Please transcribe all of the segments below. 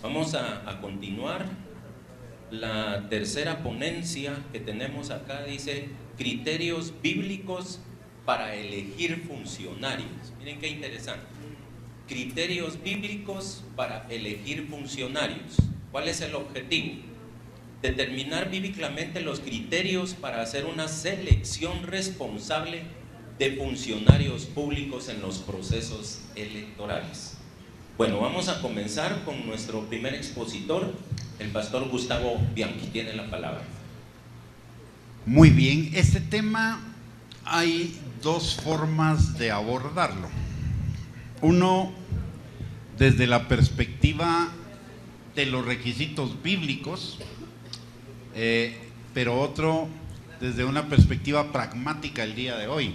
Vamos a continuar. La tercera ponencia que tenemos acá dice criterios bíblicos para elegir funcionarios. Miren qué interesante. Criterios bíblicos para elegir funcionarios. ¿Cuál es el objetivo? Determinar bíblicamente los criterios para hacer una selección responsable de funcionarios públicos en los procesos electorales. Bueno, vamos a comenzar con nuestro primer expositor, el pastor Gustavo Bianchi. Tiene la palabra. Muy bien, este tema hay dos formas de abordarlo. Uno, desde la perspectiva de los requisitos bíblicos, pero otro desde una perspectiva pragmática el día de hoy.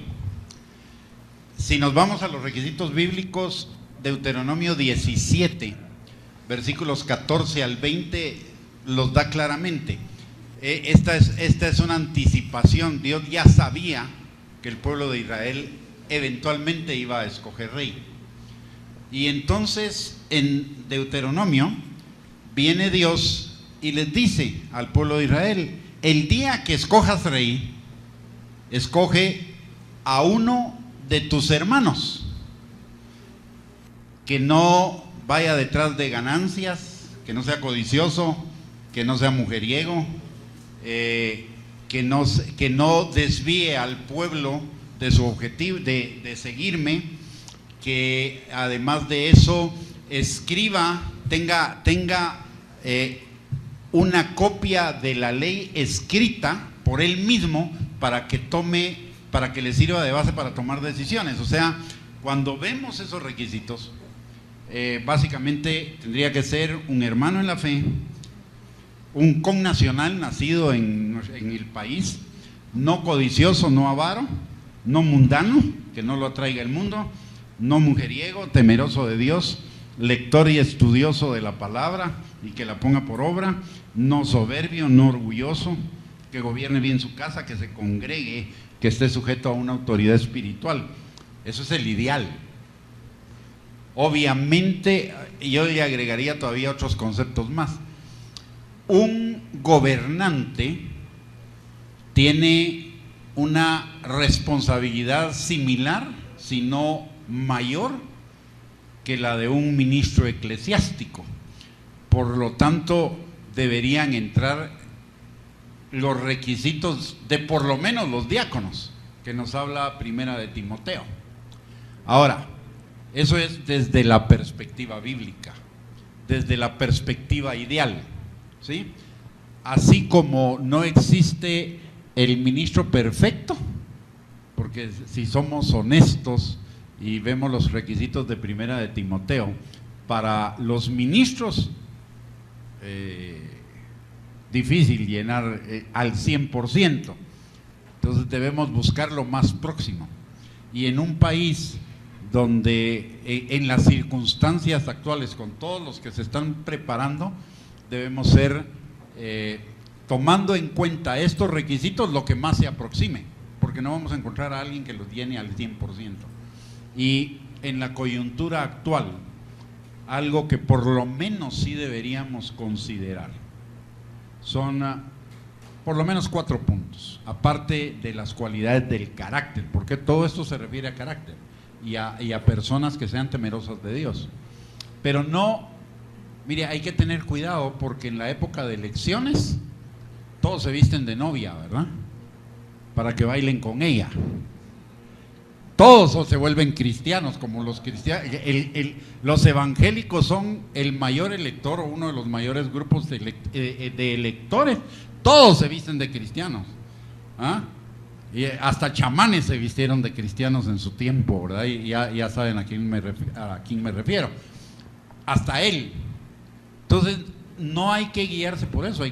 Si nos vamos a los requisitos bíblicos, Deuteronomio 17, versículos 14 al 20, los da claramente. Esta es una anticipación. Dios ya sabía que el pueblo de Israel eventualmente iba a escoger rey. Y entonces en Deuteronomio viene Dios y les dice al pueblo de Israel: el día que escojas rey, escoge a uno de tus hermanos, que no vaya detrás de ganancias, que no sea codicioso, que no sea mujeriego, que no desvíe al pueblo de su objetivo de seguirme, que además de eso escriba, tenga una copia de la ley escrita por él mismo para que le sirva de base para tomar decisiones. O sea, cuando vemos esos requisitos, básicamente tendría que ser un hermano en la fe, un connacional nacido en el país, no codicioso, no avaro, no mundano, que no lo atraiga el mundo, no mujeriego, temeroso de Dios, lector y estudioso de la palabra y que la ponga por obra, no soberbio, no orgulloso, que gobierne bien su casa, que se congregue, que esté sujeto a una autoridad espiritual. Eso es el ideal. Obviamente, yo le agregaría todavía otros conceptos más. Un gobernante tiene una responsabilidad similar, si no mayor, que la de un ministro eclesiástico. Por lo tanto, deberían entrar los requisitos de por lo menos los diáconos, que nos habla Primera de Timoteo. Ahora, eso es desde la perspectiva bíblica, desde la perspectiva ideal, ¿sí? Así como no existe el ministro perfecto, porque si somos honestos y vemos los requisitos de Primera de Timoteo, para los ministros, difícil llenar al 100%, entonces debemos buscar lo más próximo. Y en un país donde en las circunstancias actuales, con todos los que se están preparando, debemos ser, tomando en cuenta estos requisitos, lo que más se aproxime, porque no vamos a encontrar a alguien que los llene al 100%. Y en la coyuntura actual, algo que por lo menos sí deberíamos considerar son por lo menos 4 puntos, aparte de las cualidades del carácter, porque todo esto se refiere a carácter y a personas que sean temerosas de Dios. Pero no, mire, hay que tener cuidado, porque en la época de elecciones todos se visten de novia, ¿verdad? Para que bailen con ella. Todos se vuelven cristianos, como los cristianos. Los evangélicos son el mayor elector, o uno de los mayores grupos de electores. Todos se visten de cristianos, ¿ah? Y hasta chamanes se vistieron de cristianos en su tiempo, ¿verdad? Y ya saben a quién me refiero. Hasta él. Entonces, no hay que guiarse por eso,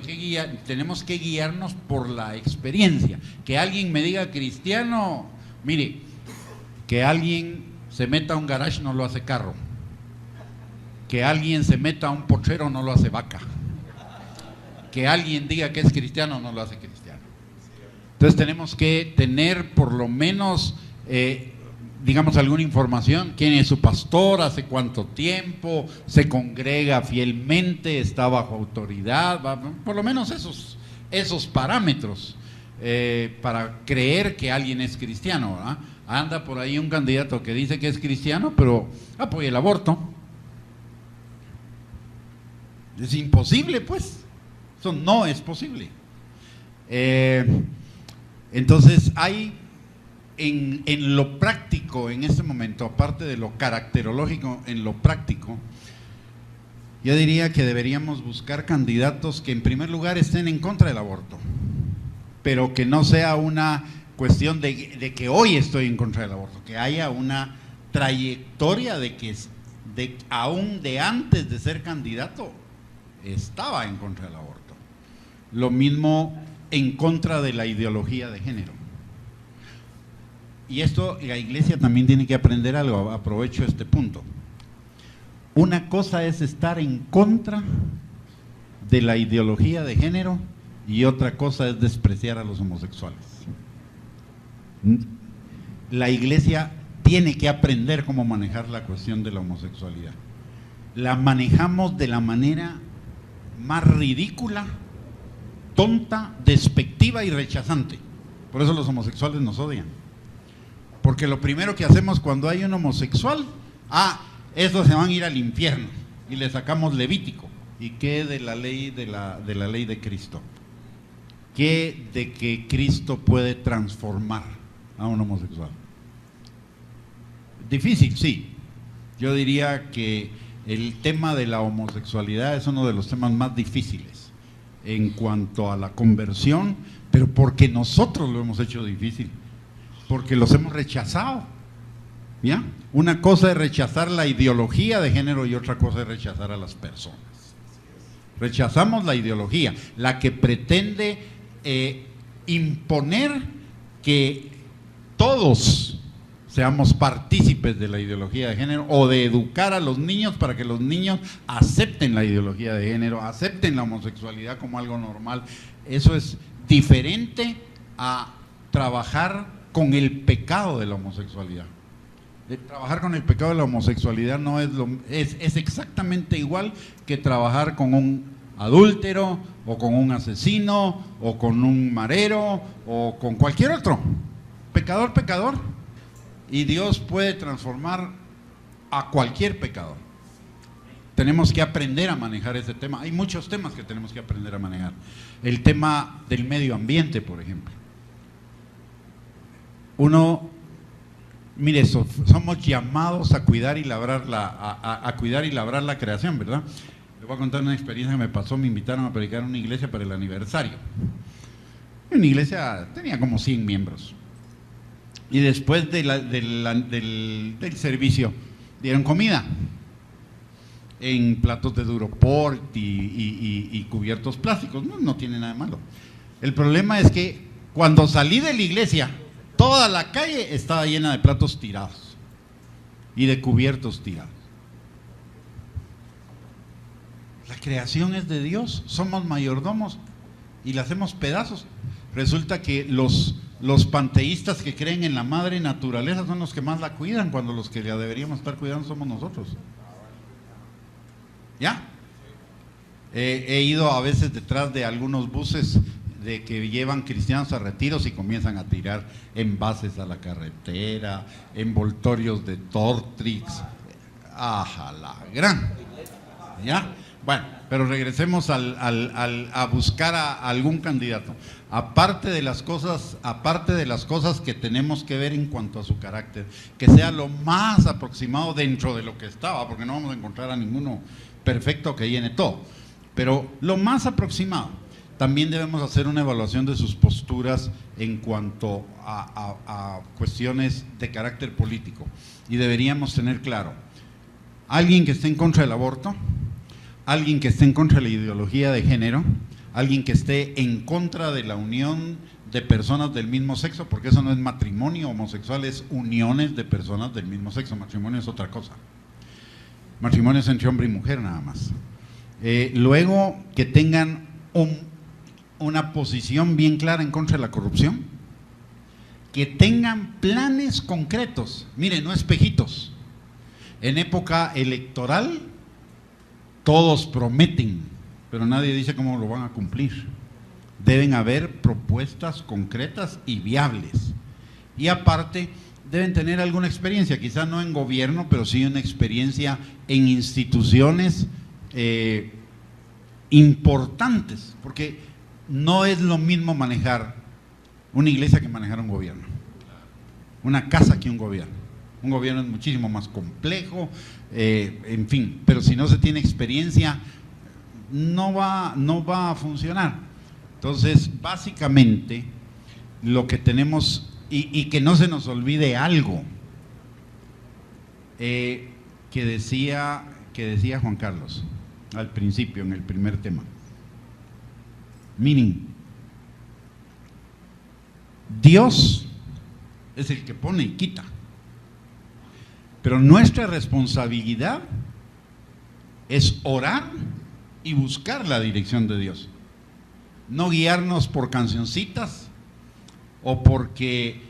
tenemos que guiarnos por la experiencia. Que alguien me diga cristiano, mire, que alguien se meta a un garage no lo hace carro. Que alguien se meta a un potrero no lo hace vaca. Que alguien diga que es cristiano no lo hace cristiano. Entonces tenemos que tener por lo menos digamos, alguna información, quién es su pastor, hace cuánto tiempo, se congrega fielmente, está bajo autoridad, por lo menos esos parámetros para creer que alguien es cristiano, ¿verdad? Anda por ahí un candidato que dice que es cristiano, pero apoya el aborto. Es imposible, pues. Eso no es posible. Entonces hay en lo práctico en este momento, aparte de lo caracterológico, en lo práctico, yo diría que deberíamos buscar candidatos que en primer lugar estén en contra del aborto, pero que no sea una cuestión de que hoy estoy en contra del aborto, que haya una trayectoria de que aún de antes de ser candidato estaba en contra del aborto. Lo mismo en contra de la ideología de género. Y esto la iglesia también tiene que aprender algo, aprovecho este punto. Una cosa es estar en contra de la ideología de género y otra cosa es despreciar a los homosexuales. La iglesia tiene que aprender cómo manejar la cuestión de la homosexualidad. La manejamos de la manera más ridícula, tonta, despectiva y rechazante. Por eso los homosexuales nos odian. Porque lo primero que hacemos cuando hay un homosexual, estos se van a ir al infierno y le sacamos Levítico. ¿Y qué de la ley de la ley de Cristo? ¿Qué de que Cristo puede transformar a un homosexual? Difícil, sí. Yo diría que el tema de la homosexualidad es uno de los temas más difíciles en cuanto a la conversión, pero porque nosotros lo hemos hecho difícil, porque los hemos rechazado. ¿Ya? Una cosa es rechazar la ideología de género y otra cosa es rechazar a las personas. Rechazamos la ideología, la que pretende imponer que todos seamos partícipes de la ideología de género, o de educar a los niños para que los niños acepten la ideología de género, acepten la homosexualidad como algo normal. Eso es diferente a trabajar con el pecado de la homosexualidad. Trabajar con el pecado de la homosexualidad no es exactamente igual que trabajar con un adúltero o con un asesino o con un marero o con cualquier otro. Pecador, pecador. Y Dios puede transformar a cualquier pecador. Tenemos que aprender a manejar ese tema. Hay muchos temas que tenemos que aprender a manejar. El tema del medio ambiente, por ejemplo. Mire, somos llamados a cuidar y labrar la creación, ¿verdad? Les voy a contar una experiencia que me pasó. Me invitaron a predicar en una iglesia para el aniversario. Una iglesia tenía como 100 miembros. Y después del servicio dieron comida en platos de Duroport y cubiertos plásticos. No tiene nada de malo. El problema es que cuando salí de la iglesia, toda la calle estaba llena de platos tirados y de cubiertos tirados. La creación es de Dios, somos mayordomos y la hacemos pedazos. Resulta que los panteístas que creen en la madre naturaleza son los que más la cuidan, cuando los que la deberíamos estar cuidando somos nosotros. ¿Ya? He ido a veces detrás de algunos buses de que llevan cristianos a retiros y comienzan a tirar envases a la carretera, envoltorios de Tortrix. ¡Ajá, la gran! ¿Ya? Bueno, pero regresemos a buscar a algún candidato. Aparte de las cosas que tenemos que ver en cuanto a su carácter, que sea lo más aproximado dentro de lo que estaba, porque no vamos a encontrar a ninguno perfecto que llene todo, pero lo más aproximado. También debemos hacer una evaluación de sus posturas en cuanto a cuestiones de carácter político, y deberíamos tener claro: alguien que esté en contra del aborto, alguien que esté en contra de la ideología de género, alguien que esté en contra de la unión de personas del mismo sexo, porque eso no es matrimonio homosexual, es uniones de personas del mismo sexo. Matrimonio es otra cosa. Matrimonio es entre hombre y mujer nada más. Luego, que tengan una posición bien clara en contra de la corrupción, que tengan planes concretos. Miren, no espejitos. En época electoral todos prometen, pero nadie dice cómo lo van a cumplir. Deben haber propuestas concretas y viables. Y aparte, deben tener alguna experiencia, quizás no en gobierno, pero sí una experiencia en instituciones importantes, porque no es lo mismo manejar una iglesia que manejar un gobierno, una casa que un gobierno. Un gobierno es muchísimo más complejo, en fin, pero si no se tiene experiencia, no va a funcionar. Entonces, básicamente, lo que tenemos, y que no se nos olvide algo, que decía Juan Carlos al principio, en el primer tema. Miren, Dios es el que pone y quita. Pero nuestra responsabilidad es orar y buscar la dirección de Dios. No guiarnos por cancioncitas o porque,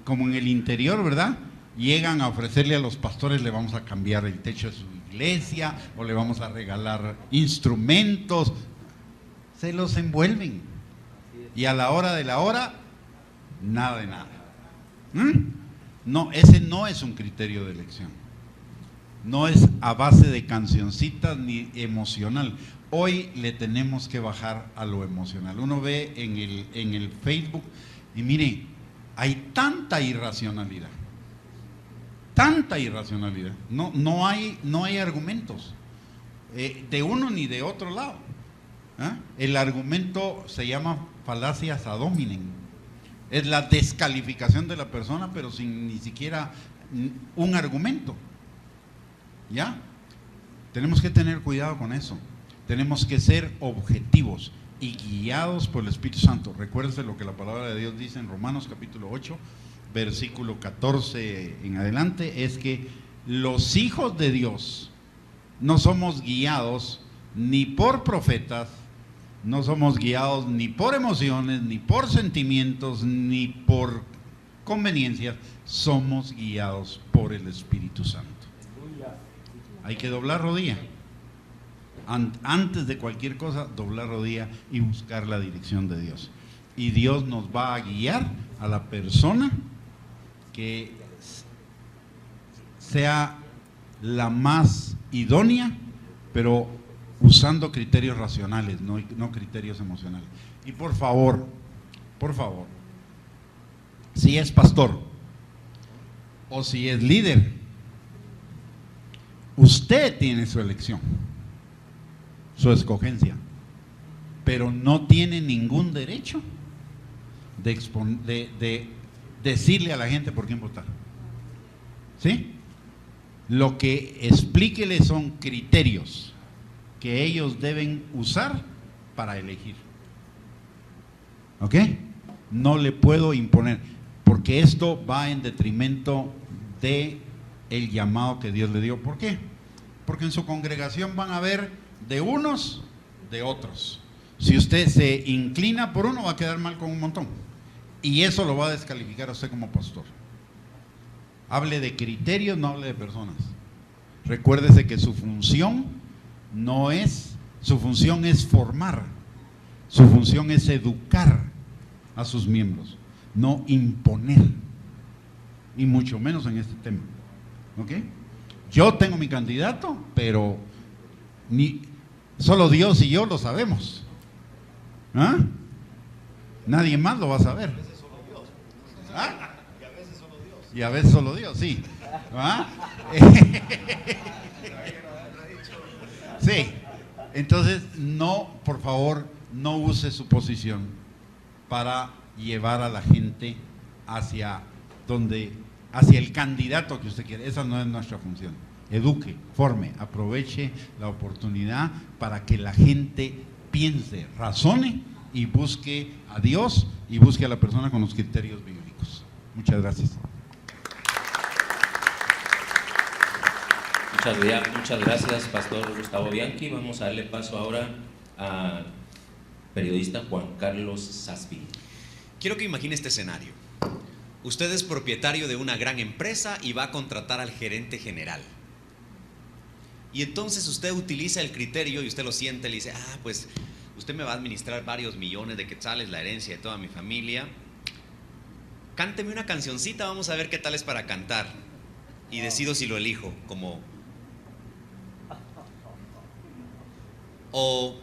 como en el interior, ¿verdad? Llegan a ofrecerle a los pastores, le vamos a cambiar el techo de su iglesia o le vamos a regalar instrumentos. Se los envuelven. Y a la hora de la hora, nada de nada. No, ese no es un criterio de elección. No es a base de cancioncitas ni emocional. Hoy le tenemos que bajar a lo emocional. Uno ve en el Facebook y mire, hay tanta irracionalidad. No hay argumentos de uno ni de otro lado. El argumento se llama falacias ad hominem. Es la descalificación de la persona, pero sin ni siquiera un argumento. ¿Ya? Tenemos que tener cuidado con eso. Tenemos que ser objetivos y guiados por el Espíritu Santo. Recuérdense lo que la palabra de Dios dice en Romanos capítulo 8, versículo 14 en adelante, es que los hijos de Dios no somos guiados ni por profetas, no somos guiados ni por emociones, ni por sentimientos, ni por conveniencias, somos guiados por el Espíritu Santo. Hay que doblar rodilla. Antes de cualquier cosa, doblar rodilla y buscar la dirección de Dios. Y Dios nos va a guiar a la persona que sea la más idónea, pero usando criterios racionales, no criterios emocionales. Y por favor, si es pastor o si es líder, usted tiene su elección, su escogencia, pero no tiene ningún derecho de decirle a la gente por quién votar. ¿Sí? Lo que explíquele son criterios que ellos deben usar para elegir. ¿Ok? No le puedo imponer, porque esto va en detrimento de el llamado que Dios le dio. ¿Por qué? Porque en su congregación van a haber de unos, de otros. Si usted se inclina por uno, va a quedar mal con un montón. Y eso lo va a descalificar a usted como pastor. Hable de criterios, no hable de personas. Recuérdese que su función es formar, su función es educar a sus miembros, no imponer, y mucho menos en este tema. ¿Ok? Yo tengo mi candidato, pero solo Dios y yo lo sabemos. Nadie más lo va a saber. Y a veces solo Dios, sí. Sí. Entonces, por favor, no use su posición para llevar a la gente hacia el candidato que usted quiere. Esa no es nuestra función. Eduque, forme, aproveche la oportunidad para que la gente piense, razone y busque a Dios y busque a la persona con los criterios bíblicos. Muchas gracias. Muchas gracias, Pastor Gustavo Bianchi. Vamos a darle paso ahora al periodista Juan Carlos Saspi. Quiero que imagine este escenario. Usted es propietario de una gran empresa y va a contratar al gerente general. Y entonces usted utiliza el criterio y usted lo siente, le dice, pues usted me va a administrar varios millones de quetzales, la herencia de toda mi familia. Cánteme una cancioncita, vamos a ver qué tal es para cantar. Y decido si lo elijo o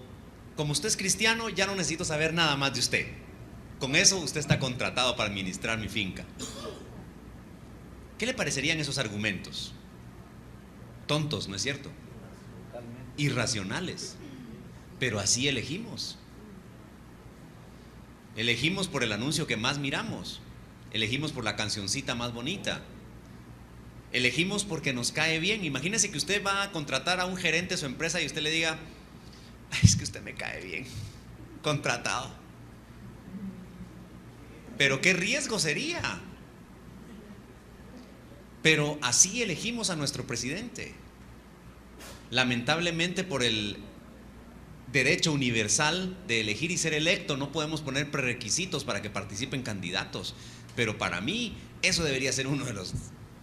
como usted es cristiano, ya no necesito saber nada más de usted. Con eso usted está contratado para administrar mi finca. ¿Qué le parecerían esos argumentos? Tontos, ¿no es cierto? Irracionales. Pero así elegimos. Elegimos por el anuncio que más miramos. Elegimos por la cancioncita más bonita. Elegimos porque nos cae bien. Imagínese que usted va a contratar a un gerente de su empresa y usted le diga, es que usted me cae bien, contratado. Pero qué riesgo sería. Pero así elegimos a nuestro presidente. Lamentablemente, por el derecho universal de elegir y ser electo, no podemos poner prerequisitos para que participen candidatos. Pero para mí eso debería ser uno de los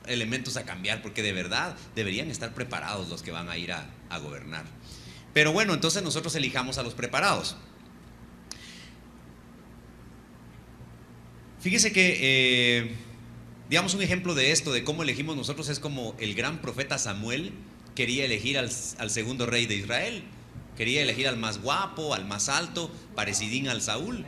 elementos a cambiar, porque de verdad deberían estar preparados los que van a ir a gobernar. Pero bueno, entonces nosotros elijamos a los preparados. Fíjese que, digamos, un ejemplo de esto, de cómo elegimos nosotros, es como el gran profeta Samuel quería elegir al segundo rey de Israel. Quería elegir al más guapo, al más alto, parecidín al Saúl.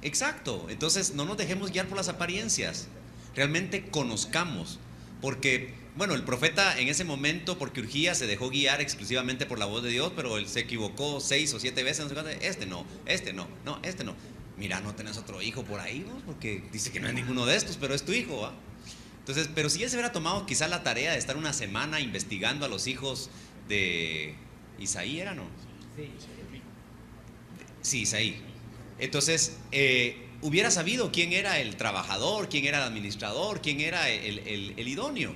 Exacto. Entonces no nos dejemos guiar por las apariencias. Realmente conozcamos. Porque, bueno, el profeta en ese momento, porque urgía, se dejó guiar exclusivamente por la voz de Dios, pero él se equivocó 6 o 7 veces. Este no. Mira, no tenés otro hijo por ahí, ¿no? Porque dice que no es ninguno de estos, pero es tu hijo, ¿va? Entonces, pero si él se hubiera tomado quizá la tarea de estar una semana investigando a los hijos de Isaí, ¿era, no? Sí, Isaí. Entonces, hubiera sabido quién era el trabajador, quién era el administrador, quién era el idóneo.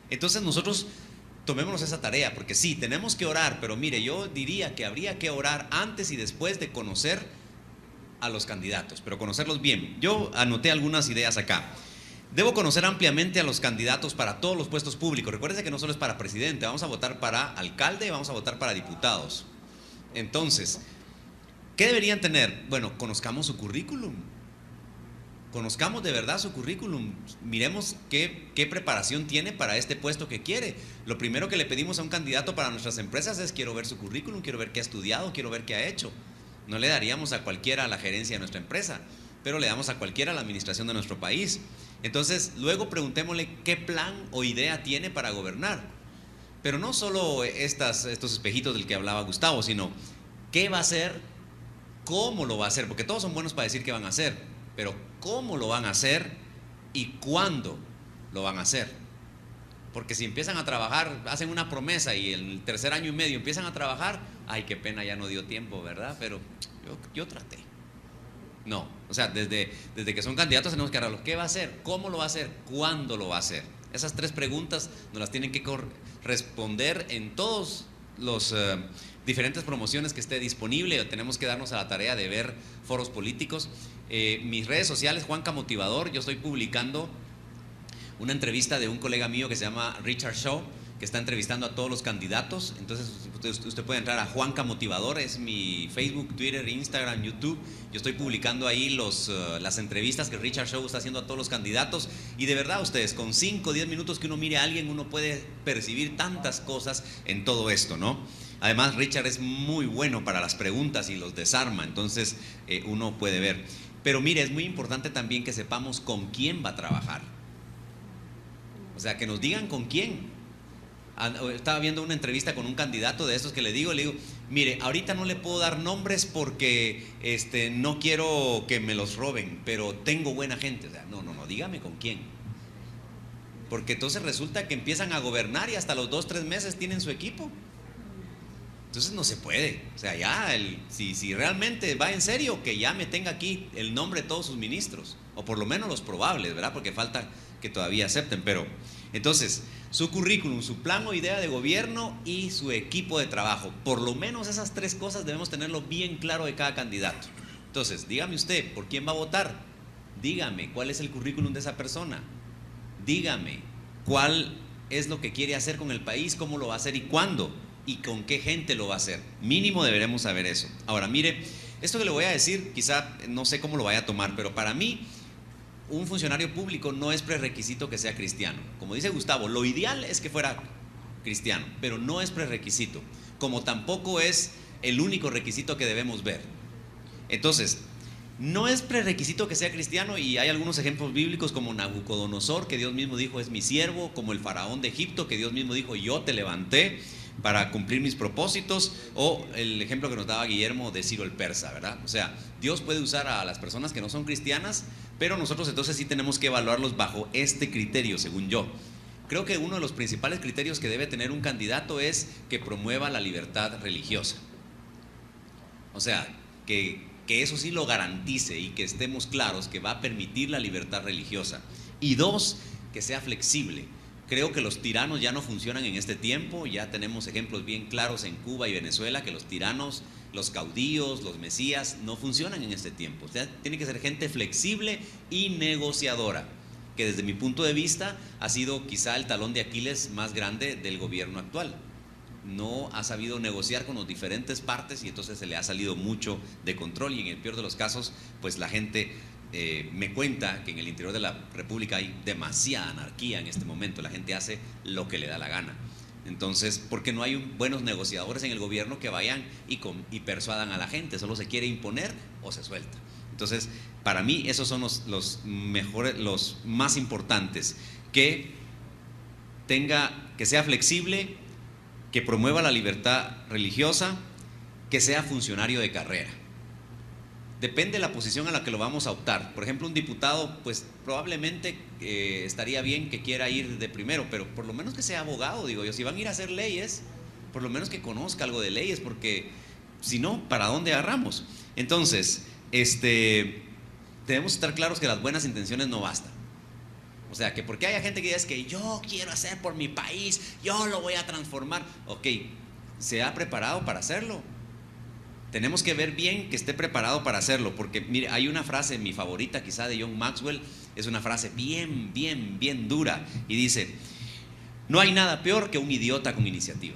Entonces nosotros tomémonos esa tarea, porque sí, tenemos que orar, pero mire, yo diría que habría que orar antes y después de conocer a los candidatos, pero conocerlos bien. Yo anoté algunas ideas acá. Debo conocer ampliamente a los candidatos para todos los puestos públicos. Recuérdense que no solo es para presidente, vamos a votar para alcalde y vamos a votar para diputados. Entonces, ¿qué deberían tener? Bueno, conozcamos su currículum. Conozcamos de verdad su currículum. Miremos qué preparación tiene para este puesto que quiere. Lo primero que le pedimos a un candidato para nuestras empresas es: quiero ver su currículum, quiero ver qué ha estudiado, quiero ver qué ha hecho. No le daríamos a cualquiera la gerencia de nuestra empresa, pero le damos a cualquiera la administración de nuestro país. Entonces, luego preguntémosle qué plan o idea tiene para gobernar. Pero no solo estos espejitos del que hablaba Gustavo, sino qué va a hacer, cómo lo va a hacer, porque todos son buenos para decir qué van a hacer, pero cómo lo van a hacer y cuándo lo van a hacer. Porque si empiezan a trabajar, hacen una promesa y el tercer año y medio empiezan a trabajar, ay, qué pena, ya no dio tiempo, ¿verdad? Pero yo traté. No, o sea, desde que son candidatos tenemos que hablarlo. ¿Qué va a hacer? ¿Cómo lo va a hacer? ¿Cuándo lo va a hacer? Esas 3 preguntas nos las tienen que responder en todos los diferentes promociones que esté disponible. Tenemos que darnos a la tarea de ver foros políticos. Mis redes sociales, Juanca Motivador, yo estoy publicando una entrevista de un colega mío que se llama Richard Shaw, que está entrevistando a todos los candidatos. Entonces usted puede entrar a Juanca Motivador, es mi Facebook, Twitter, Instagram, YouTube. Yo estoy publicando ahí las entrevistas que Richard Shaw está haciendo a todos los candidatos. Y de verdad, ustedes, con 5 o 10 minutos que uno mire a alguien, uno puede percibir tantas cosas en todo esto, ¿no? Además, Richard es muy bueno para las preguntas y los desarma, entonces uno puede ver. Pero mire, es muy importante también que sepamos con quién va a trabajar. O sea, que nos digan con quién. Estaba viendo una entrevista con un candidato de estos que le digo, mire, ahorita no le puedo dar nombres porque no quiero que me los roben, pero tengo buena gente. O sea, no, dígame con quién. Porque entonces resulta que empiezan a gobernar y hasta los 2-3 meses tienen su equipo. Entonces no se puede. O sea, ya, si realmente va en serio, que ya me tenga aquí el nombre de todos sus ministros, o por lo menos los probables, ¿verdad? Porque falta que todavía acepten. Pero entonces, su currículum, su plan o idea de gobierno y su equipo de trabajo, por lo menos esas 3 cosas debemos tenerlo bien claro de cada candidato. Entonces, dígame usted, ¿por quién va a votar? Dígame, ¿cuál es el currículum de esa persona? Dígame, ¿cuál es lo que quiere hacer con el país? ¿Cómo lo va a hacer y cuándo? ¿Y con qué gente lo va a hacer? Mínimo deberemos saber eso. Ahora, mire, esto que le voy a decir, quizá no sé cómo lo vaya a tomar, pero para mí, un funcionario público no es prerequisito que sea cristiano. Como dice Gustavo, lo ideal es que fuera cristiano, pero no es prerequisito, como tampoco es el único requisito que debemos ver. Entonces, no es prerequisito que sea cristiano, y hay algunos ejemplos bíblicos como Nabucodonosor, que Dios mismo dijo es mi siervo, como el faraón de Egipto, que Dios mismo dijo yo te levanté para cumplir mis propósitos, o el ejemplo que nos daba Guillermo de Ciro el Persa, ¿verdad? O sea, Dios puede usar a las personas que no son cristianas, pero nosotros entonces sí tenemos que evaluarlos bajo este criterio, según yo. Creo que uno de los principales criterios que debe tener un candidato es que promueva la libertad religiosa. O sea, que eso sí lo garantice y que estemos claros que va a permitir la libertad religiosa. Y dos, que sea flexible. Creo que los tiranos ya no funcionan en este tiempo, ya tenemos ejemplos bien claros en Cuba y Venezuela que los tiranos, los caudillos, los mesías no funcionan en este tiempo. O sea, tiene que ser gente flexible y negociadora, que desde mi punto de vista ha sido quizá el talón de Aquiles más grande del gobierno actual. No ha sabido negociar con las diferentes partes y entonces se le ha salido mucho de control, y en el peor de los casos, pues la gente me cuenta que en el interior de la República hay demasiada anarquía en este momento, la gente hace lo que le da la gana. Entonces, porque no hay buenos negociadores en el gobierno que vayan y persuadan a la gente, solo se quiere imponer o se suelta. Entonces, para mí esos son los mejores, los más importantes, que sea flexible, que promueva la libertad religiosa, que sea funcionario de carrera. Depende de la posición a la que lo vamos a optar. Por ejemplo, un diputado, pues probablemente estaría bien que quiera ir de primero, pero por lo menos que sea abogado, digo yo. Si van a ir a hacer leyes, por lo menos que conozca algo de leyes, porque si no, ¿para dónde agarramos? Entonces, debemos estar claros que las buenas intenciones no bastan. O sea, que porque haya gente que diga es que yo quiero hacer por mi país, yo lo voy a transformar. Ok, ¿se ha preparado para hacerlo? Tenemos que ver bien que esté preparado para hacerlo, porque mire, hay una frase, mi favorita quizá de John Maxwell, es una frase bien dura, y dice: no hay nada peor que un idiota con iniciativa.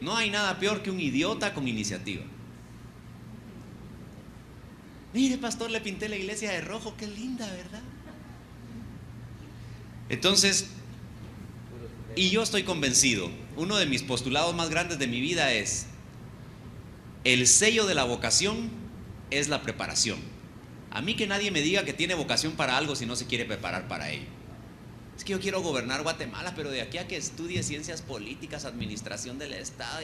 No hay nada peor que un idiota con iniciativa. Mire, pastor, le pinté la iglesia de rojo, qué linda, ¿verdad? Entonces, y yo estoy convencido, uno de mis postulados más grandes de mi vida es: el sello de la vocación es la preparación. A mí que nadie me diga que tiene vocación para algo si no se quiere preparar para ello. Es que yo quiero gobernar Guatemala, pero de aquí a que estudie ciencias políticas, administración del Estado,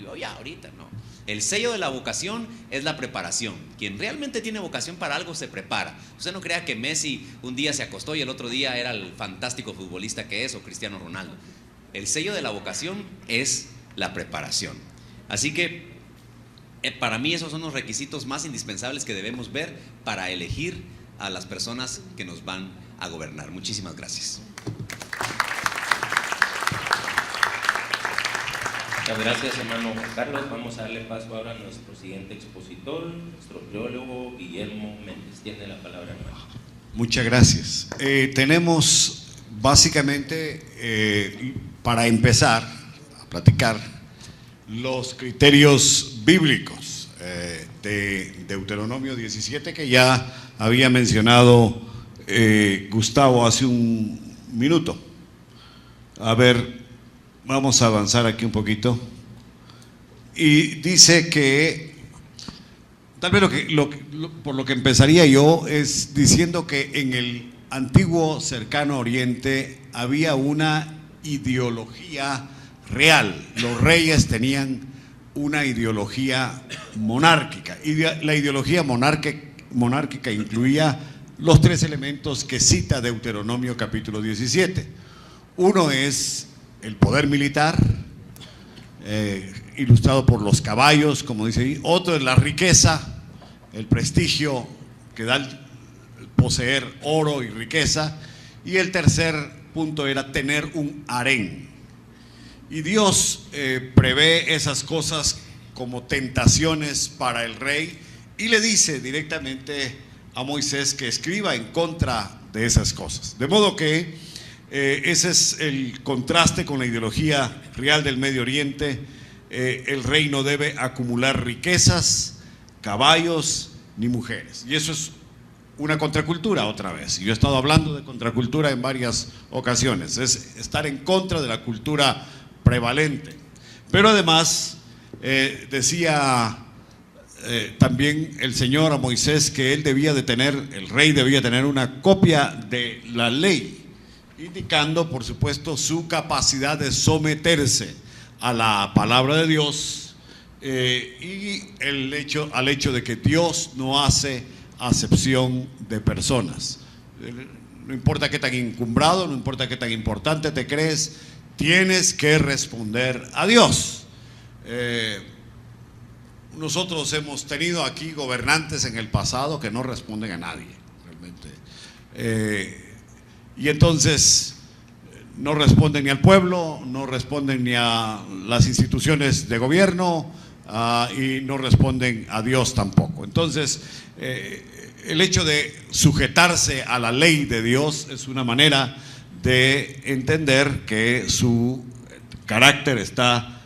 yo ya ahorita no. El sello de la vocación es la preparación. Quien realmente tiene vocación para algo se prepara. Usted no crea que Messi un día se acostó y el otro día era el fantástico futbolista que es, o Cristiano Ronaldo. El sello de la vocación es la preparación. Así que para mí esos son los requisitos más indispensables que debemos ver para elegir a las personas que nos van a gobernar. Muchísimas gracias. Muchas gracias, hermano Carlos. Vamos a darle paso ahora a nuestro siguiente expositor, nuestro teólogo Guillermo Méndez. Tiene la palabra, hermano. Muchas gracias. Tenemos básicamente, para empezar a platicar, los criterios bíblicos de Deuteronomio 17, que ya había mencionado Gustavo hace un minuto. A ver, vamos a avanzar aquí un poquito. Y dice que, tal vez por lo que empezaría yo es diciendo que en el antiguo cercano oriente había una ideología real. Los reyes tenían una ideología monárquica, y la ideología monárquica incluía los tres elementos que cita Deuteronomio capítulo 17. Uno es el poder militar, ilustrado por los caballos, como dice ahí. Otro es la riqueza, el prestigio que da el poseer oro y riqueza. Y el tercer punto era tener un harén. Y Dios prevé esas cosas como tentaciones para el rey, y le dice directamente a Moisés que escriba en contra de esas cosas. De modo que ese es el contraste con la ideología real del Medio Oriente. El rey no debe acumular riquezas, caballos ni mujeres, y eso es una contracultura otra vez. Yo he estado hablando de contracultura en varias ocasiones, es estar en contra de la cultura prevalente. Pero además decía también el Señor a Moisés que el rey debía tener una copia de la ley, indicando por supuesto su capacidad de someterse a la palabra de Dios, y al hecho de que Dios no hace acepción de personas. No importa qué tan encumbrado, no importa qué tan importante te crees, tienes que responder a Dios. Nosotros hemos tenido aquí gobernantes en el pasado que no responden a nadie, realmente. Y entonces no responden ni al pueblo, no responden ni a las instituciones de gobierno, y no responden a Dios tampoco. Entonces, el hecho de sujetarse a la ley de Dios es una manera de entender que su carácter está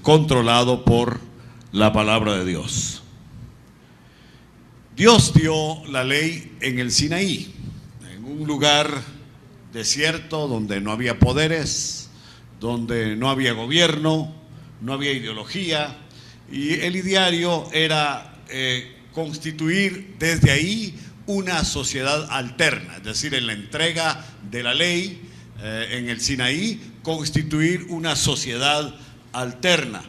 controlado por la palabra de Dios. Dios dio la ley en el Sinaí, en un lugar desierto donde no había poderes, donde no había gobierno, no había ideología, y el ideario era constituir desde ahí una sociedad alterna, es decir, en la entrega de la ley en el Sinaí, constituir una sociedad alterna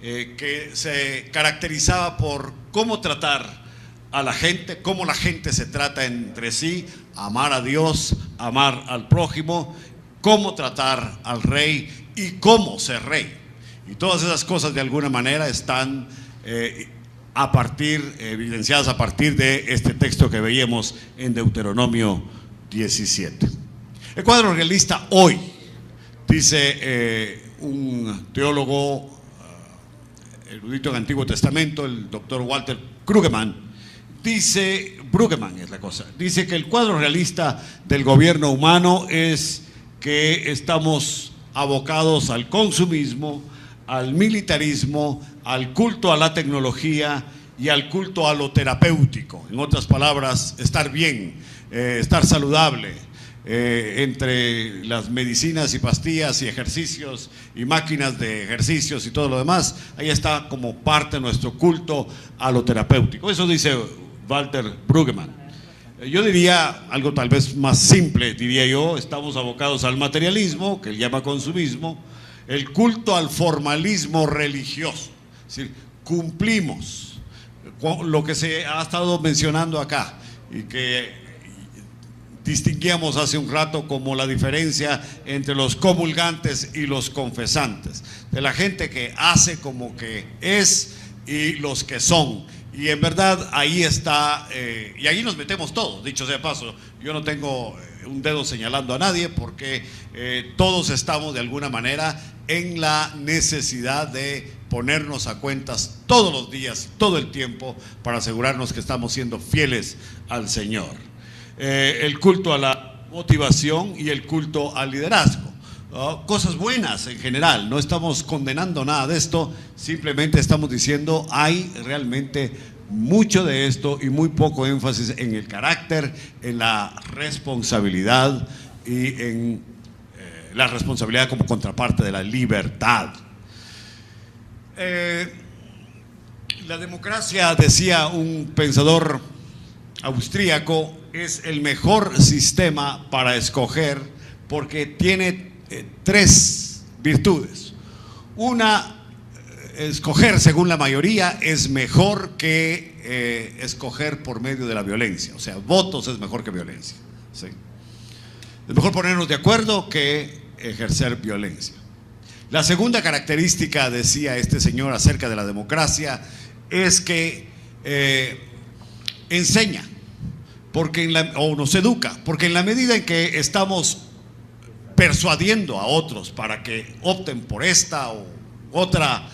que se caracterizaba por cómo tratar a la gente, cómo la gente se trata entre sí, amar a Dios, amar al prójimo, cómo tratar al rey y cómo ser rey. Y todas esas cosas de alguna manera están evidenciadas a partir de este texto que veíamos en Deuteronomio 17. El cuadro realista hoy, dice un teólogo erudito en Antiguo Testamento, el doctor Walter Brueggemann, dice que el cuadro realista del gobierno humano es que estamos abocados al consumismo, al militarismo, al culto a la tecnología y al culto a lo terapéutico. En otras palabras, estar bien, estar saludable, entre las medicinas y pastillas y ejercicios y máquinas de ejercicios y todo lo demás, ahí está como parte de nuestro culto a lo terapéutico. Eso dice Walter Brueggemann. Yo diría algo tal vez más simple, diría yo, estamos abocados al materialismo, que él llama consumismo, el culto al formalismo religioso, es decir, cumplimos lo que se ha estado mencionando acá y que distinguíamos hace un rato como la diferencia entre los comulgantes y los confesantes, de la gente que hace como que es y los que son. Y en verdad ahí está, y ahí nos metemos todos, dicho sea de paso. Yo no tengo un dedo señalando a nadie porque todos estamos de alguna manera en la necesidad de ponernos a cuentas todos los días, todo el tiempo, para asegurarnos que estamos siendo fieles al Señor. El culto a la motivación y el culto al liderazgo. Cosas buenas en general, no estamos condenando nada de esto, simplemente estamos diciendo hay realmente mucho de esto y muy poco énfasis en el carácter, en la responsabilidad y en la responsabilidad como contraparte de la libertad. La democracia, decía un pensador austríaco, es el mejor sistema para escoger porque tiene tres virtudes. Una, escoger según la mayoría es mejor que escoger por medio de la violencia, o sea, votos es mejor que violencia, ¿sí? Es mejor ponernos de acuerdo que ejercer violencia. La segunda característica, decía este señor acerca de la democracia, es que enseña, o nos educa, porque en la medida en que estamos persuadiendo a otros para que opten por esta o otra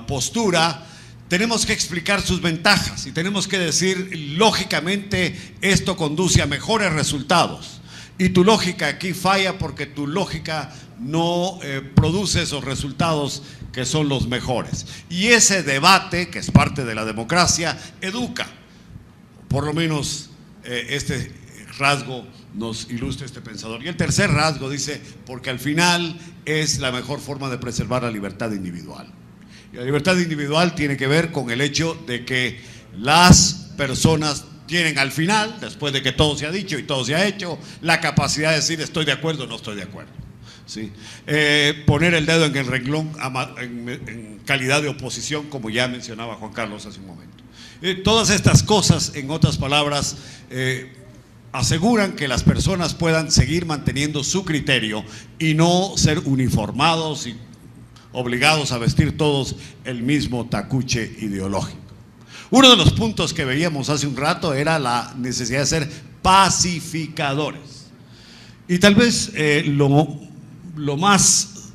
postura, tenemos que explicar sus ventajas y tenemos que decir, lógicamente, esto conduce a mejores resultados. Y tu lógica aquí falla porque tu lógica no produce esos resultados que son los mejores. Y ese debate, que es parte de la democracia, educa. Por lo menos este rasgo nos ilustra este pensador. Y el tercer rasgo dice, porque al final es la mejor forma de preservar la libertad individual. Y la libertad individual tiene que ver con el hecho de que las personas tienen al final, después de que todo se ha dicho y todo se ha hecho, la capacidad de decir estoy de acuerdo o no estoy de acuerdo. ¿Sí? Poner el dedo en el renglón en calidad de oposición, como ya mencionaba Juan Carlos hace un momento. Todas estas cosas, en otras palabras, aseguran que las personas puedan seguir manteniendo su criterio y no ser uniformados y obligados a vestir todos el mismo tacuche ideológico. Uno de los puntos que veíamos hace un rato era la necesidad de ser pacificadores. Y tal vez lo más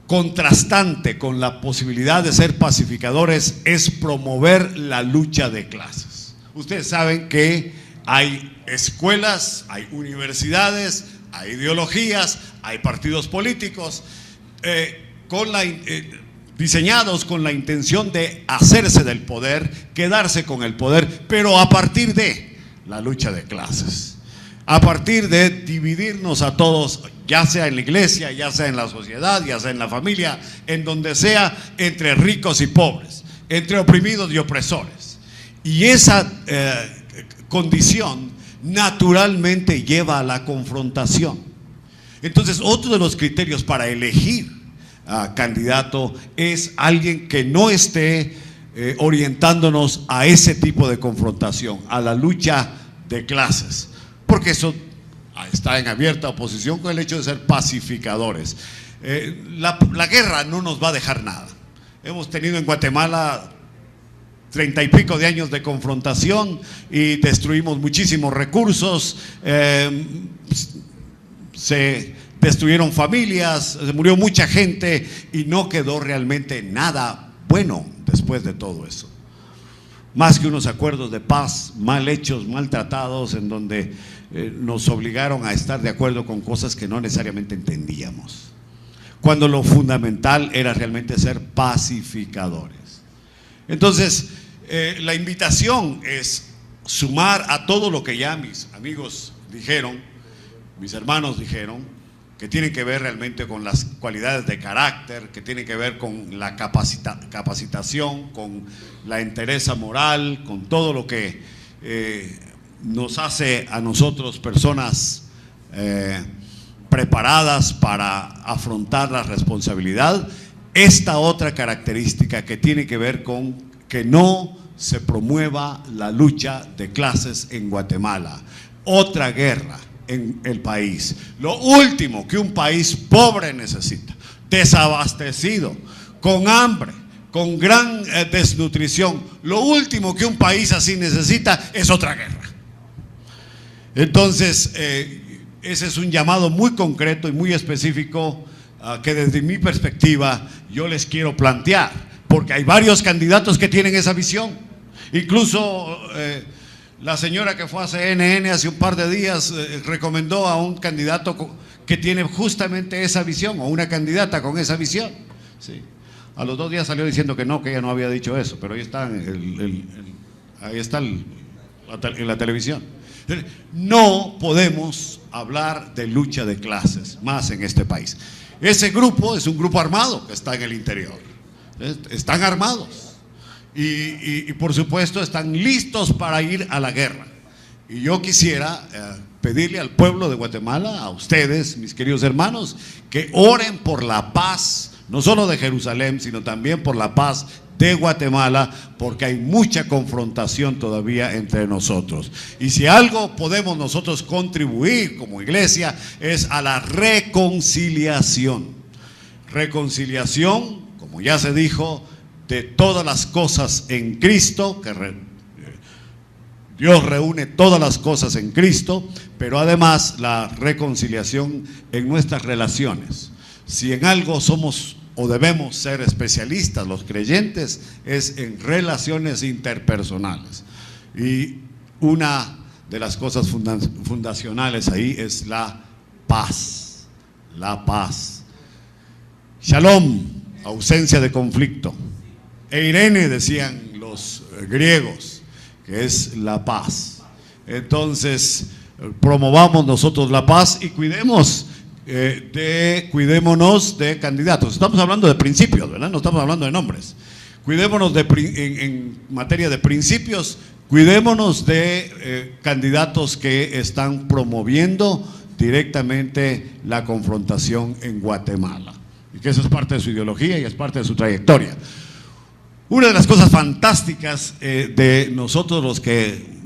contrastante con la posibilidad de ser pacificadores es promover la lucha de clases. Ustedes saben que hay escuelas, hay universidades, hay ideologías, hay partidos políticos diseñados con la intención de hacerse del poder, quedarse con el poder, pero a partir de la lucha de clases, a partir de dividirnos a todos, ya sea en la iglesia, ya sea en la sociedad, ya sea en la familia, en donde sea, entre ricos y pobres, entre oprimidos y opresores. Y esa condición naturalmente lleva a la confrontación. Entonces, otro de los criterios para elegir candidato es alguien que no esté orientándonos a ese tipo de confrontación, a la lucha de clases, porque eso está en abierta oposición con el hecho de ser pacificadores. La guerra no nos va a dejar nada. Hemos tenido en Guatemala 30 y pico de años de confrontación y destruimos muchísimos recursos, se destruyeron familias, se murió mucha gente y no quedó realmente nada bueno después de todo eso. Más que unos acuerdos de paz mal hechos, maltratados, en donde nos obligaron a estar de acuerdo con cosas que no necesariamente entendíamos, cuando lo fundamental era realmente ser pacificadores. Entonces, la invitación es sumar a todo lo que ya mis amigos dijeron, mis hermanos dijeron, que tienen que ver realmente con las cualidades de carácter, que tienen que ver con la capacitación, con la entereza moral, con todo lo que nos hace a nosotros personas preparadas para afrontar la responsabilidad. Esta otra característica que tiene que ver con que no se promueva la lucha de clases en Guatemala. Otra guerra en el país. Lo último que un país pobre necesita, desabastecido, con hambre, con gran desnutrición, lo último que un país así necesita es otra guerra. Entonces, ese es un llamado muy concreto y muy específico que desde mi perspectiva yo les quiero plantear, porque hay varios candidatos que tienen esa visión. Incluso la señora que fue a CNN hace un par de días recomendó a un candidato que tiene justamente esa visión, o una candidata con esa visión. Sí. A los 2 días salió diciendo que ella no había dicho eso, pero ahí está, ahí está en la televisión. No podemos hablar de lucha de clases más en este país. Ese grupo es un grupo armado que está en el interior. Están armados. Y por supuesto están listos para ir a la guerra. Y yo quisiera pedirle al pueblo de Guatemala, a ustedes, mis queridos hermanos, que oren por la paz, no solo de Jerusalén, sino también por la paz de Guatemala, porque hay mucha confrontación todavía entre nosotros. Y si algo podemos nosotros contribuir como iglesia es a la reconciliación. Reconciliación, como ya se dijo, de todas las cosas en Cristo, que Dios reúne todas las cosas en Cristo, pero además la reconciliación en nuestras relaciones. Si en algo somos o debemos ser especialistas los creyentes es en relaciones interpersonales. Y una de las cosas fundacionales ahí es la paz. La paz. Shalom, ausencia de conflicto. Eirene, decían los griegos, que es la paz. Entonces, promovamos nosotros la paz y cuidémonos de candidatos. Estamos hablando de principios, ¿verdad? No estamos hablando de nombres. Cuidémonos en materia de principios, cuidémonos de candidatos que están promoviendo directamente la confrontación en Guatemala. Y que eso es parte de su ideología y es parte de su trayectoria. Una de las cosas fantásticas de nosotros los que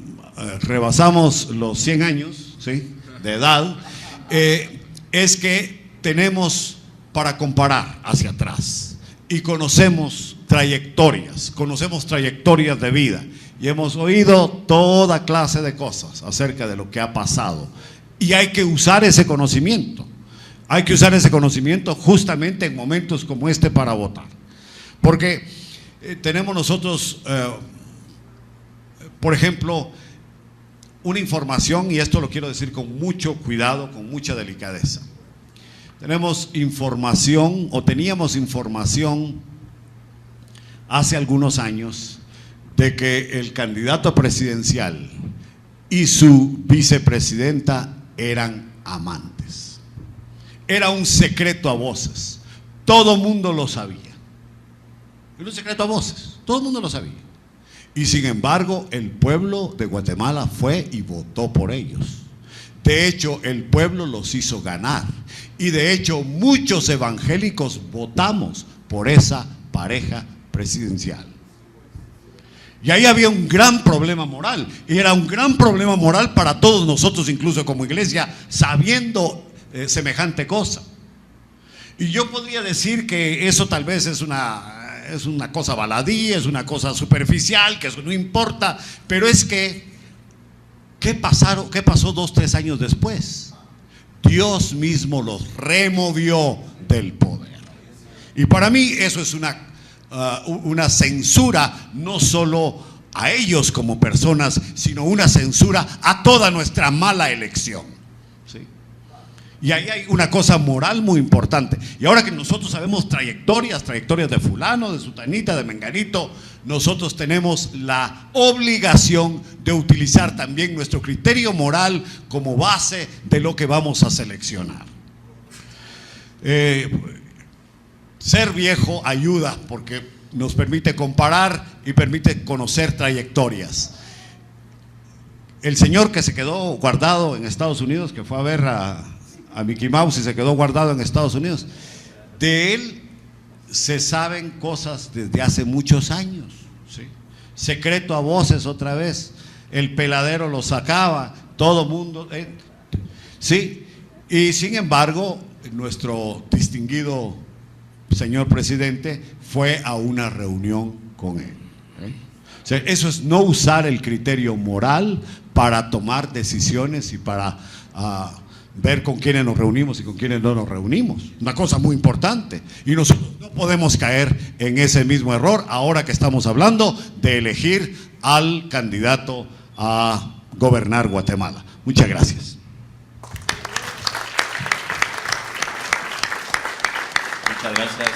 rebasamos los 100 años, ¿sí?, de edad, es que tenemos para comparar hacia atrás y conocemos trayectorias de vida y hemos oído toda clase de cosas acerca de lo que ha pasado y hay que usar ese conocimiento. Hay que usar ese conocimiento justamente en momentos como este para votar. Porque tenemos nosotros, por ejemplo, una información, y esto lo quiero decir con mucho cuidado, con mucha delicadeza. Tenemos información, o teníamos información hace algunos años, de que el candidato presidencial y su vicepresidenta eran amantes. Era un secreto a voces. Todo mundo lo sabía. Era un secreto a voces. Todo el mundo lo sabía. Y sin embargo, el pueblo de Guatemala fue y votó por ellos. De hecho, el pueblo los hizo ganar. Y de hecho, muchos evangélicos votamos por esa pareja presidencial. Y ahí había un gran problema moral. Y era un gran problema moral para todos nosotros, incluso como iglesia, sabiendo semejante cosa. Y yo podría decir que eso tal vez es una cosa baladí, es una cosa superficial, que eso no importa, pero es que, ¿qué pasó 2, 3 años después? Dios mismo los removió del poder. Y para mí eso es una censura, no solo a ellos como personas, sino una censura a toda nuestra mala elección. ¿Sí? Y ahí hay una cosa moral muy importante. Y ahora que nosotros sabemos trayectorias de fulano, de sutanita, de menganito, nosotros tenemos la obligación de utilizar también nuestro criterio moral como base de lo que vamos a seleccionar. Ser viejo ayuda porque nos permite comparar y permite conocer trayectorias. El señor que se quedó guardado en Estados Unidos, que fue a ver a Mickey Mouse y se quedó guardado en Estados Unidos, de él se saben cosas desde hace muchos años, ¿sí? Secreto a voces otra vez, el peladero lo sacaba, todo mundo, sí, y sin embargo nuestro distinguido señor presidente fue a una reunión con él. O sea, eso es no usar el criterio moral para tomar decisiones y para ver con quiénes nos reunimos y con quiénes no nos reunimos. Una cosa muy importante. Y nosotros no podemos caer en ese mismo error ahora que estamos hablando de elegir al candidato a gobernar Guatemala. Muchas gracias. Muchas gracias,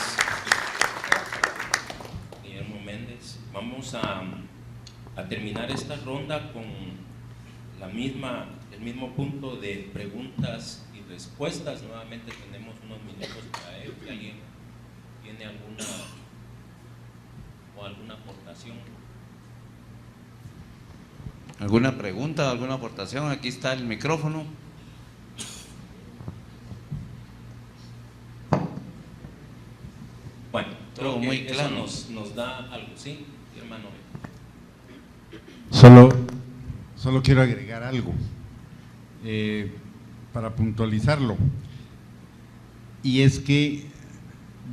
Guillermo Méndez. Vamos a terminar esta ronda con el mismo punto de preguntas y respuestas. Nuevamente tenemos unos minutos para ello. Si alguien tiene alguna aportación. ¿Alguna pregunta, alguna aportación? Aquí está el micrófono. Bueno, todo muy claro. Eso nos da algo, ¿sí, hermano? Solo quiero agregar algo para puntualizarlo. Y es que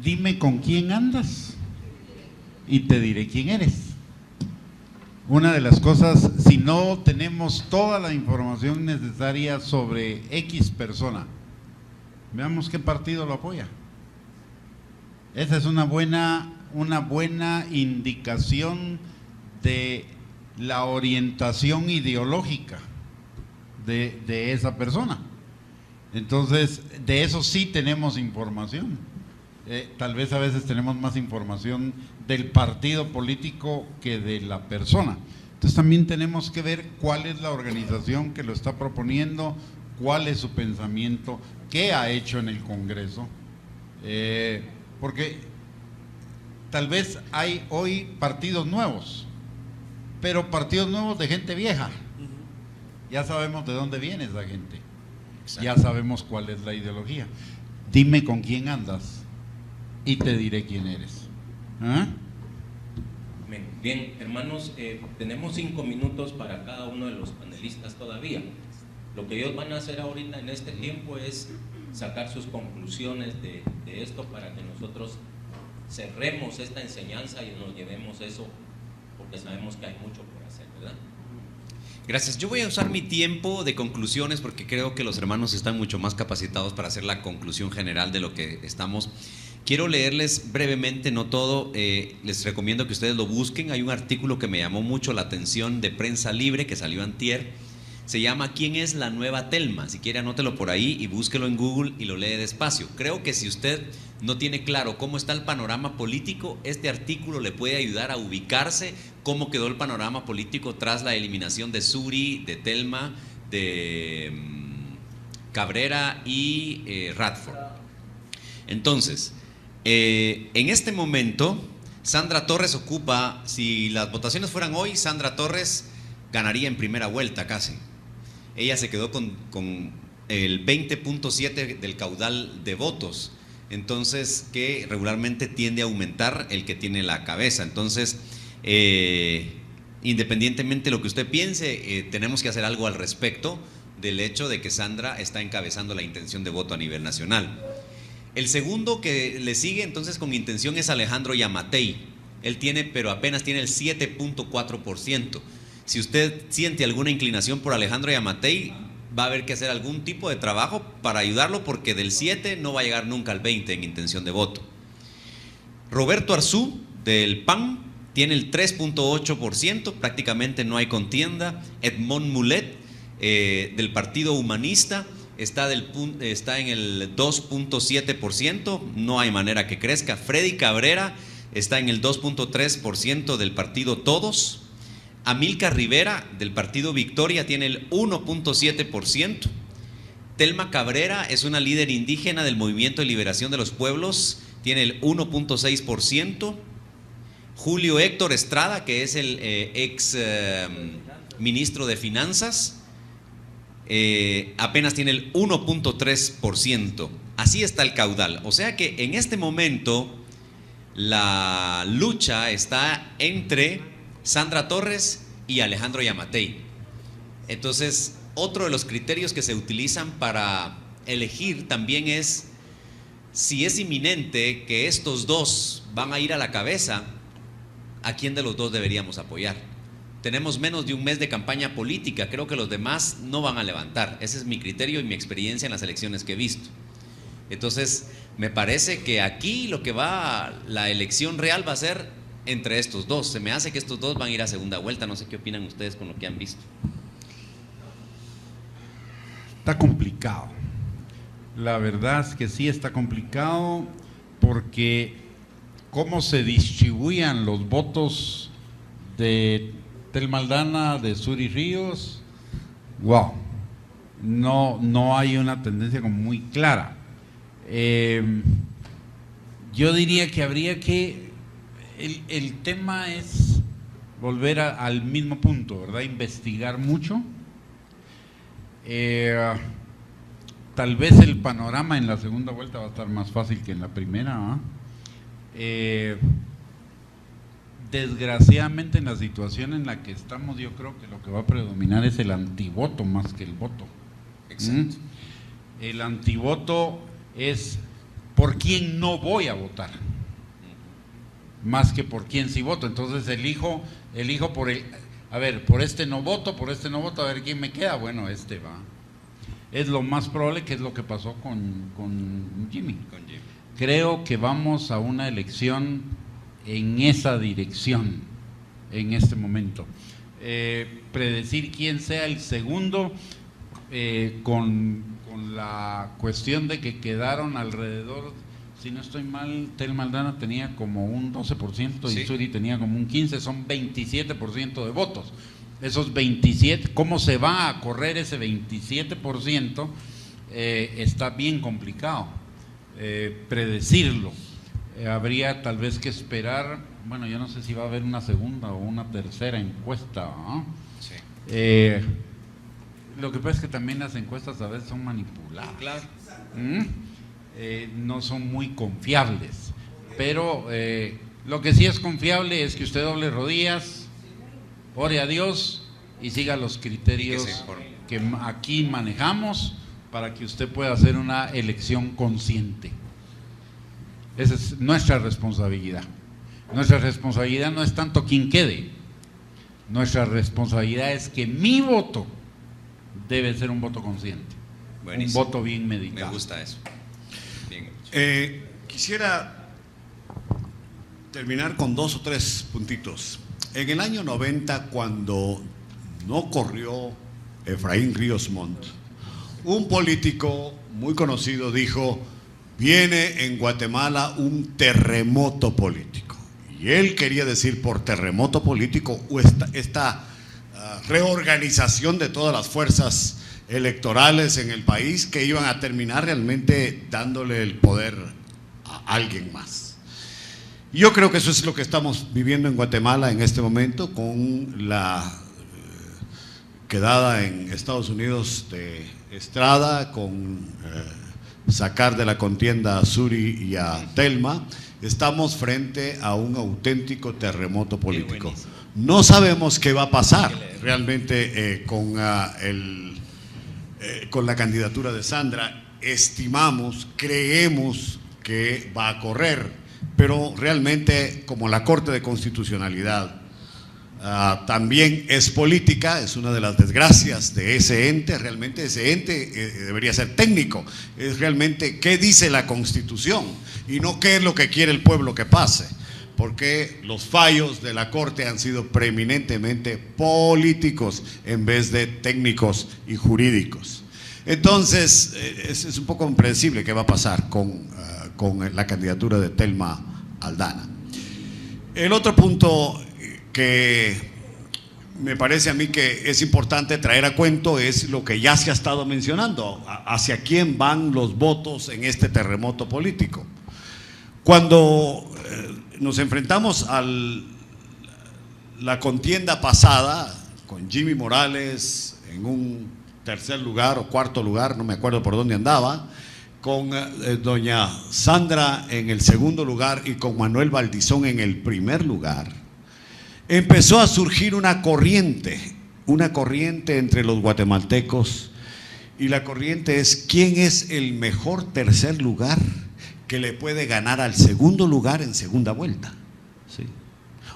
dime con quién andas y te diré quién eres. Una de las cosas, si no tenemos toda la información necesaria sobre X persona, veamos qué partido lo apoya. Esa es una buena indicación de la orientación ideológica de esa persona. Entonces, de eso sí tenemos información. Tal vez a veces tenemos más información del partido político que de la persona. Entonces también tenemos que ver cuál es la organización que lo está proponiendo, cuál es su pensamiento, qué ha hecho en el Congreso, porque tal vez hay hoy partidos nuevos, pero partidos nuevos de gente vieja. Ya sabemos de dónde viene esa gente. Exacto. Ya sabemos cuál es la ideología. Dime con quién andas y te diré quién eres. ¿Ah? Bien, hermanos, tenemos 5 minutos para cada uno de los panelistas todavía. Lo que ellos van a hacer ahorita en este tiempo es sacar sus conclusiones de esto para que nosotros cerremos esta enseñanza y nos llevemos eso, porque sabemos que hay mucho por hacer, ¿verdad? Gracias. Yo voy a usar mi tiempo de conclusiones porque creo que los hermanos están mucho más capacitados para hacer la conclusión general de lo que estamos. Quiero leerles brevemente, no todo, les recomiendo que ustedes lo busquen. Hay un artículo que me llamó mucho la atención de Prensa Libre que salió antier. Se llama ¿Quién es la nueva Telma? Si quiere anótelo por ahí y búsquelo en Google y lo lee despacio. Creo que si usted no tiene claro cómo está el panorama político, este artículo le puede ayudar a ubicarse cómo quedó el panorama político tras la eliminación de Suri, de Telma, de Cabrera y Radford. Entonces, en este momento, Sandra Torres ocupa, si las votaciones fueran hoy, Sandra Torres ganaría en primera vuelta casi. Ella se quedó con el 20.7 del caudal de votos, entonces que regularmente tiende a aumentar el que tiene la cabeza. Entonces, independientemente de lo que usted piense, tenemos que hacer algo al respecto del hecho de que Sandra está encabezando la intención de voto a nivel nacional. El segundo que le sigue entonces con intención es Alejandro Yamatei. Él tiene, pero apenas tiene el 7.4%. Si usted siente alguna inclinación por Alejandro Yamatei, va a haber que hacer algún tipo de trabajo para ayudarlo, porque del 7 no va a llegar nunca al 20 en intención de voto. Roberto Arzú, del PAN, tiene el 3.8%, prácticamente no hay contienda. Edmond Mulet, del Partido Humanista, está en el 2.7%, no hay manera que crezca. Freddy Cabrera está en el 2.3% del partido Todos. Amílcar Rivera, del partido Victoria, tiene el 1.7%. Telma Cabrera es una líder indígena del Movimiento de Liberación de los Pueblos, tiene el 1.6%. Julio Héctor Estrada, que es el ex ministro de Finanzas, apenas tiene el 1.3%. Así está el caudal. O sea que en este momento la lucha está entre Sandra Torres y Alejandro Yamatei. Entonces, otro de los criterios que se utilizan para elegir también es si es inminente que estos dos van a ir a la cabeza, ¿a quién de los dos deberíamos apoyar? Tenemos menos de un mes de campaña política, creo que los demás no van a levantar. Ese es mi criterio y mi experiencia en las elecciones que he visto. Entonces, me parece que aquí lo que va, la elección real va a ser entre estos dos. Se me hace que estos dos van a ir a segunda vuelta. No sé qué opinan ustedes con lo que han visto. Está complicado. La verdad es que sí está complicado, porque cómo se distribuían los votos de Telma Aldana, de Suri Ríos, wow, no hay una tendencia como muy clara. Yo diría que habría que, el tema es volver al mismo punto, ¿verdad? Investigar mucho. Tal vez el panorama en la segunda vuelta va a estar más fácil que en la primera, ¿eh? Desgraciadamente, en la situación en la que estamos, yo creo que lo que va a predominar es el antivoto más que el voto. Exacto. El antivoto es por quién no voy a votar, más que por quién sí voto. Entonces elijo por por este no voto, a ver quién me queda. Bueno, va. Es lo más probable, que es lo que pasó con Jimmy. creo que vamos a una elección en esa dirección en este momento. Predecir quién sea el segundo, con la cuestión de que quedaron alrededor, si no estoy mal, Telma Aldana tenía como un 12% y sí. Suri tenía como un 15%, son 27% de votos. Esos 27, ¿cómo se va a correr ese 27%? Está bien complicado predecirlo. Habría tal vez que esperar, bueno, yo no sé si va a haber una segunda o una tercera encuesta, ¿no? Sí. Lo que pasa es que también las encuestas a veces son manipuladas. Claro. No son muy confiables, pero lo que sí es confiable es que usted doble rodillas, ore a Dios y siga los criterios que aquí manejamos para que usted pueda hacer una elección consciente. Esa es nuestra responsabilidad. Nuestra responsabilidad no es tanto quien quede, nuestra responsabilidad es que mi voto debe ser un voto consciente. Buenísimo. Un voto bien meditado. Me gusta eso. Bien. Quisiera terminar con 2 o 3 puntitos. En el año 90, cuando no corrió Efraín Ríos Montt, un político muy conocido dijo: viene en Guatemala un terremoto político. Y él quería decir por terremoto político esta reorganización de todas las fuerzas electorales en el país que iban a terminar realmente dándole el poder a alguien más. Yo creo que eso es lo que estamos viviendo en Guatemala en este momento, con la quedada en Estados Unidos de Estrada, con sacar de la contienda a Suri y a Telma. Estamos frente a un auténtico terremoto político. No sabemos qué va a pasar realmente con la candidatura de Sandra. Estimamos, creemos que va a correr, pero realmente, como la Corte de Constitucionalidad también es política, es una de las desgracias de ese ente. Realmente ese ente debería ser técnico, es realmente qué dice la Constitución y no qué es lo que quiere el pueblo que pase, porque los fallos de la Corte han sido preeminentemente políticos en vez de técnicos y jurídicos. Entonces es un poco impredecible qué va a pasar con la candidatura de Telma Aldana. El otro punto que me parece a mí que es importante traer a cuento es lo que ya se ha estado mencionando: hacia quién van los votos en este terremoto político. Cuando nos enfrentamos a la contienda pasada con Jimmy Morales en un tercer lugar o cuarto lugar, no me acuerdo por dónde andaba, con doña Sandra en el segundo lugar y con Manuel Valdizón en el primer lugar, empezó a surgir una corriente entre los guatemaltecos, y la corriente es: ¿quién es el mejor tercer lugar que le puede ganar al segundo lugar en segunda vuelta? ¿Sí?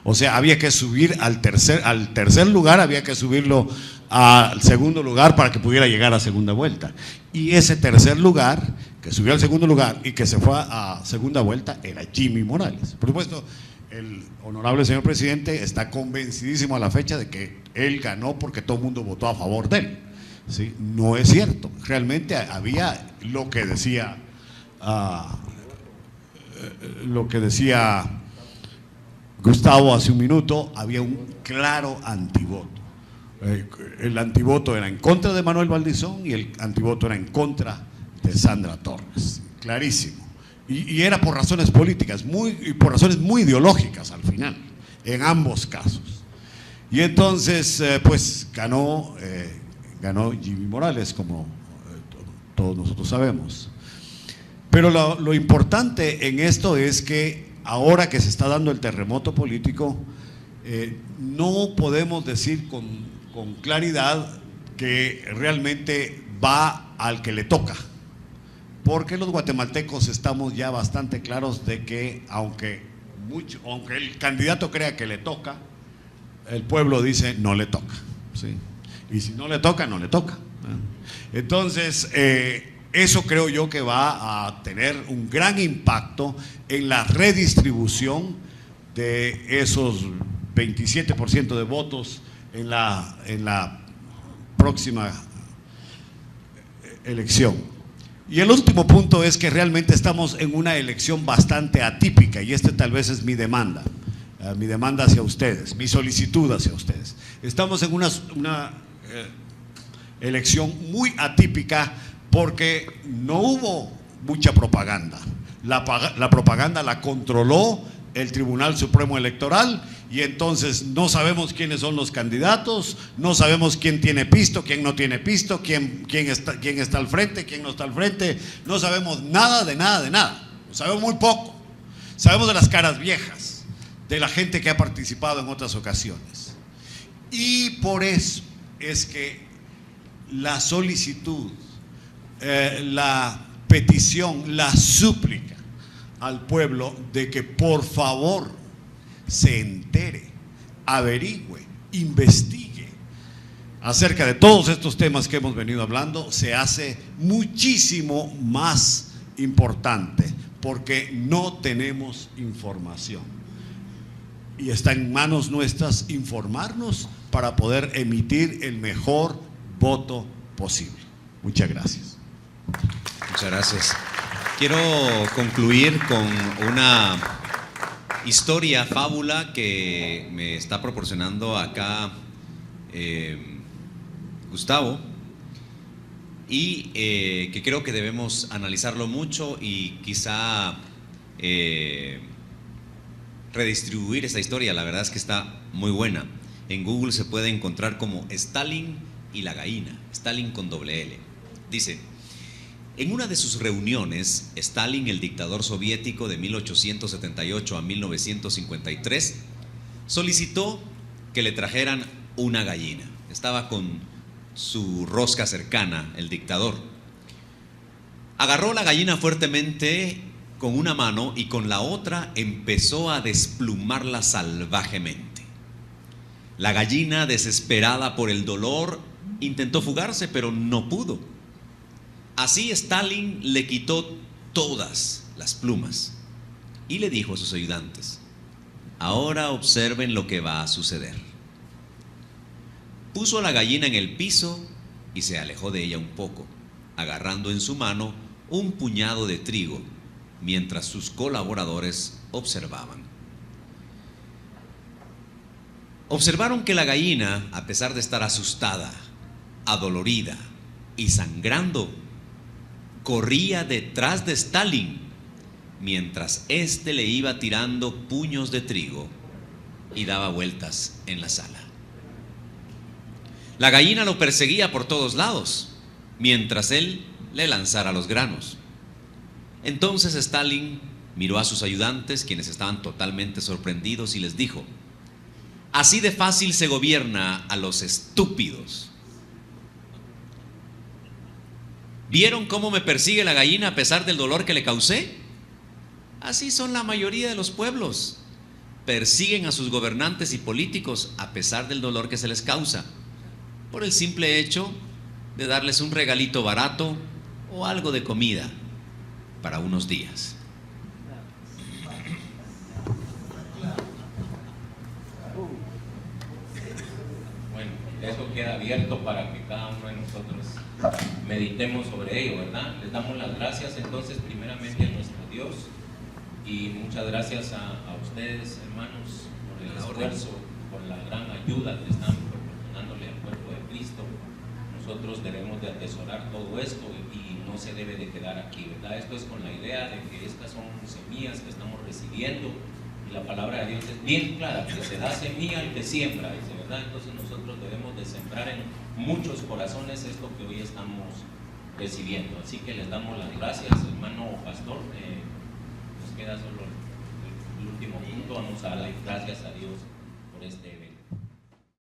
O sea, había que subir al tercer lugar, había que subirlo al segundo lugar para que pudiera llegar a segunda vuelta. Y ese tercer lugar, que subió al segundo lugar y que se fue a segunda vuelta, era Jimmy Morales. Por supuesto, el honorable señor presidente está convencidísimo a la fecha de que él ganó porque todo el mundo votó a favor de él. ¿Sí? No es cierto. Realmente había lo que decía Gustavo hace un minuto, había un claro antivoto. El antivoto era en contra de Manuel Valdizón y el antivoto era en contra de Sandra Torres, clarísimo. Y era por razones políticas, y por razones muy ideológicas al final, en ambos casos. Y entonces, pues ganó Jimmy Morales, como todos nosotros sabemos. Pero lo importante en esto es que ahora que se está dando el terremoto político, no podemos decir con claridad que realmente va al que le toca, porque los guatemaltecos estamos ya bastante claros de que aunque el candidato crea que le toca, el pueblo dice no le toca, ¿sí? Y si no le toca, no le toca. Entonces Eso creo yo que va a tener un gran impacto en la redistribución de esos 27% de votos en la próxima elección. Y el último punto es que realmente estamos en una elección bastante atípica, y este tal vez es mi demanda hacia ustedes, mi solicitud hacia ustedes. Estamos en una elección muy atípica porque no hubo mucha propaganda. La propaganda la controló el Tribunal Supremo Electoral, y entonces no sabemos quiénes son los candidatos, no sabemos quién tiene pisto, quién no tiene pisto, quién está al frente, quién no está al frente, no sabemos nada de nada, sabemos muy poco. Sabemos de las caras viejas, de la gente que ha participado en otras ocasiones. Y por eso es que la solicitud, la petición, la súplica al pueblo de que por favor se entere, averigüe, investigue acerca de todos estos temas que hemos venido hablando, se hace muchísimo más importante, porque no tenemos información y está en manos nuestras informarnos para poder emitir el mejor voto posible. Muchas gracias. Muchas gracias. Quiero concluir con una historia, fábula que me está proporcionando acá Gustavo, y que creo que debemos analizarlo mucho y quizá redistribuir esa historia. La verdad es que está muy buena. En Google se puede encontrar como Stalin y la gallina, Stalin con doble L. Dice: en una de sus reuniones, Stalin, el dictador soviético de 1878 a 1953, solicitó que le trajeran una gallina. Estaba con su rosca cercana, el dictador. Agarró la gallina fuertemente con una mano y con la otra empezó a desplumarla salvajemente. La gallina, desesperada por el dolor, intentó fugarse, pero no pudo. Así Stalin le quitó todas las plumas y le dijo a sus ayudantes: ahora observen lo que va a suceder. Puso a la gallina en el piso y se alejó de ella un poco, agarrando en su mano un puñado de trigo, mientras sus colaboradores observaban. Observaron que la gallina, a pesar de estar asustada, adolorida y sangrando, corría detrás de Stalin, mientras éste le iba tirando puños de trigo y daba vueltas en la sala. La gallina lo perseguía por todos lados, mientras él le lanzara los granos. Entonces Stalin miró a sus ayudantes, quienes estaban totalmente sorprendidos, y les dijo: así de fácil se gobierna a los estúpidos. ¿Vieron cómo me persigue la gallina a pesar del dolor que le causé? Así son la mayoría de los pueblos. Persiguen a sus gobernantes y políticos a pesar del dolor que se les causa, por el simple hecho de darles un regalito barato o algo de comida para unos días. Bueno, eso queda abierto para que cada uno de nosotros meditemos sobre ello, ¿verdad? Les damos las gracias entonces primeramente a nuestro Dios, y muchas gracias a ustedes, hermanos, por el esfuerzo, por la gran ayuda que están proporcionándole al cuerpo de Cristo. Nosotros debemos de atesorar todo esto y no se debe de quedar aquí, ¿verdad? Esto es con la idea de que estas son semillas que estamos recibiendo, y la palabra de Dios es bien clara, que se da semilla al que siembra, dice, ¿verdad? Entonces nosotros debemos de sembrar en muchos corazones esto que hoy estamos recibiendo. Así que les damos las gracias, hermano pastor. Nos queda solo el último punto. Vamos a darle gracias a Dios por este evento.